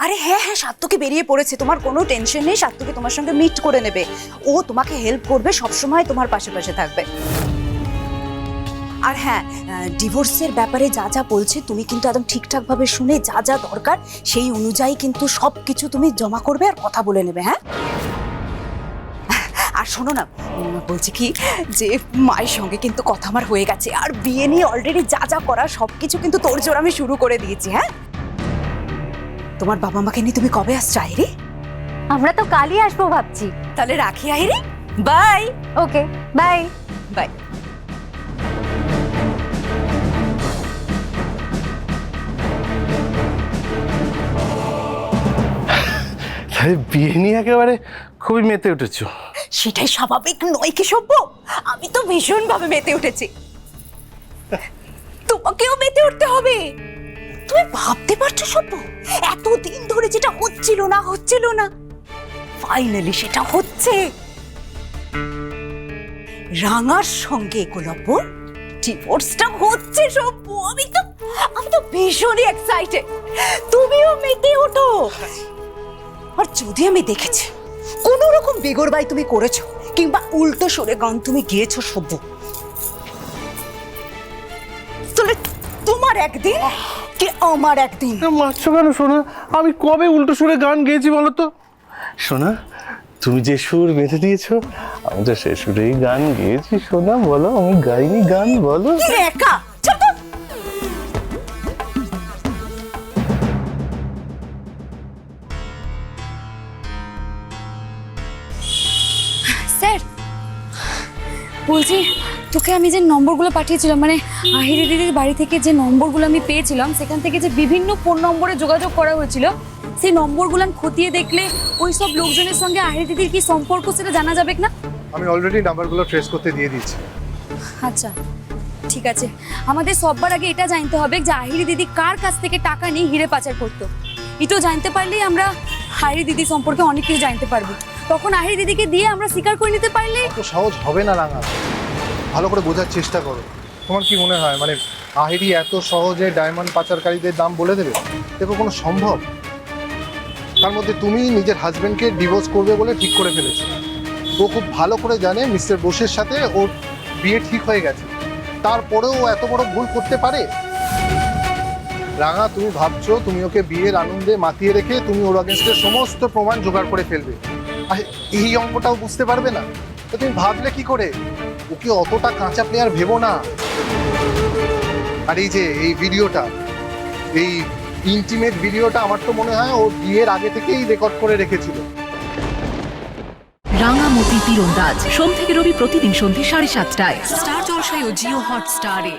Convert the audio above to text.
আরে হ্যাঁ হ্যাঁ, সাত্তকী বেরিয়ে পড়েছে, তোমার কোনো টেনশন নেই, সাত্তকী তোমার সঙ্গে মিট করে নেবে, ও তোমাকে হেল্প করবে, সবসময় তোমার পাশে পাশে থাকবে। আর হ্যাঁ, ডিভোর্সের ব্যাপারে যা যা বলছে তুমি কিন্তু একদম ঠিকঠাক ভাবে শুনে যা যা দরকার সেই অনুযায়ী কিন্তু সব কিছু তুমি জমা করবে আর কথা বলে নেবে। হ্যাঁ, আর শোনো না, বলছি কি যে মায়ের সঙ্গে কিন্তু কথা আমার হয়ে গেছে, আর বিয়ে নিয়ে অলরেডি যা যা করার সবকিছু কিন্তু তোড়জোড় আমি শুরু করে দিয়েছি। হ্যাঁ, তোমার বাবা মাকে নিয়ে তুমি কবে আসছো আইরি? আমরা তো কালই আসবো ভাবছি। তাহলে রাখি আইরি, বাই। Okay, bye bye. বিয়ে নিয়ে একেবারে খুবই মেতে উঠেছো। সেটাই স্বাভাবিক নয় কি সভ্য? আমি তো ভীষণ ভাবে মেতে উঠেছি, তোমাকেও মেতে উঠতে হবে। তুমি ভাবতে পারছো সভ্য, এতদিন ধরে যেটা হচ্ছিল না ফাইনালি সেটা হচ্ছে। রাঙার সঙ্গে একলব্য ডিভোর্সটা হচ্ছে সভ্য। আমি তো ভীষণই এক্সাইটেড, তুমিও মেতে ওঠো। আর যদি আমি দেখেছি কোন রকম বেগরবাই তুমি করেছো কিংবা উল্টো সরে গান তুমি গিয়েছো সভ্য, তাহলে তোমার একদিন কি আমার একদিন। মারছো কেন সোনা? আমি কবে উল্টো সুরে গান গেয়েছি বলো তো? সোনা, তুমি যে সুর বেঁধে দিয়েছো আমি তো সে সুরেই গান গেয়েছি। সোনা বলো, আমি গাইনি গান? বলো। কি রে একা? চুপ কর। স্যার, বলছি তোকে আমি যে নম্বরগুলো পাঠিয়েছিলাম, মানে আহিরি দিদির বাড়ি থেকে যে নম্বরগুলো আমি পেয়েছিলাম, সেখান থেকে যে বিভিন্ন ফোন নম্বরে যোগাযোগ করা হয়েছিল, সেই নম্বরগুলো খতিয়ে দেখলে ওই সব লোকজনের সঙ্গে আহিরি দিদির কি সম্পর্ক সেটা জানা যাবে না? আমি অলরেডি নাম্বারগুলো ট্রেস করতে দিয়ে দিয়েছি। আচ্ছা ঠিক আছে, আমাদের সববার আগে এটা জানতে হবে যে আহিরি দিদি কার কাছ থেকে টাকা নিয়ে হিরে পাচার করতো। এটা জানতে পারলেই আমরা আহিরি দিদি সম্পর্কে অনেক কিছু জানতে পারবো। তখন আহিরি দিদিকে দিয়ে আমরা স্বীকার করে নিতে পারলে। তো সহজ হবে না রাঙা, ভালো করে বোঝার চেষ্টা করো। তোমার কি মনে হয় মানে আহিরি এত সহজে ডায়মন্ড পাচারকারীদের দাম বলে দেবে? দেখো কোনো সম্ভব? তার মধ্যে তুমি নিজের হাজবেন্ডকে ডিভোর্স করবে বলে ঠিক করে ফেলেছো। ও খুব ভালো করে জানে মিস্টার বোসের সাথে ওর বিয়ে ঠিক হয়ে গেছে, তারপরেও ও এত বড় ভুল করতে পারে? রাঙা, তুমি ভাবছো তুমি ওকে বিয়ের আনন্দে মাতিয়ে রেখে তুমি ওর আগেন্স্টে সমস্ত প্রমাণ জোগাড় করে ফেলবে, আর এই অঙ্কটাও বুঝতে পারবে না? তো তুমি ভাবলে কি করে? ওকে অতটা কাঁচা প্লেয়ার ভেবো না। আর এই যে এই ভিডিওটা, এই ইন্টিমেট ভিডিওটা আমার তো মনে হয় ও বিয়ের আগে থেকেই রেকর্ড করে রেখেছিল। রাঙামতি তীরন্দাজ সোম থেকে রবি প্রতিদিন সন্ধ্যে 7:30টায় স্টার জলসায় ও জিও হটস্টারে।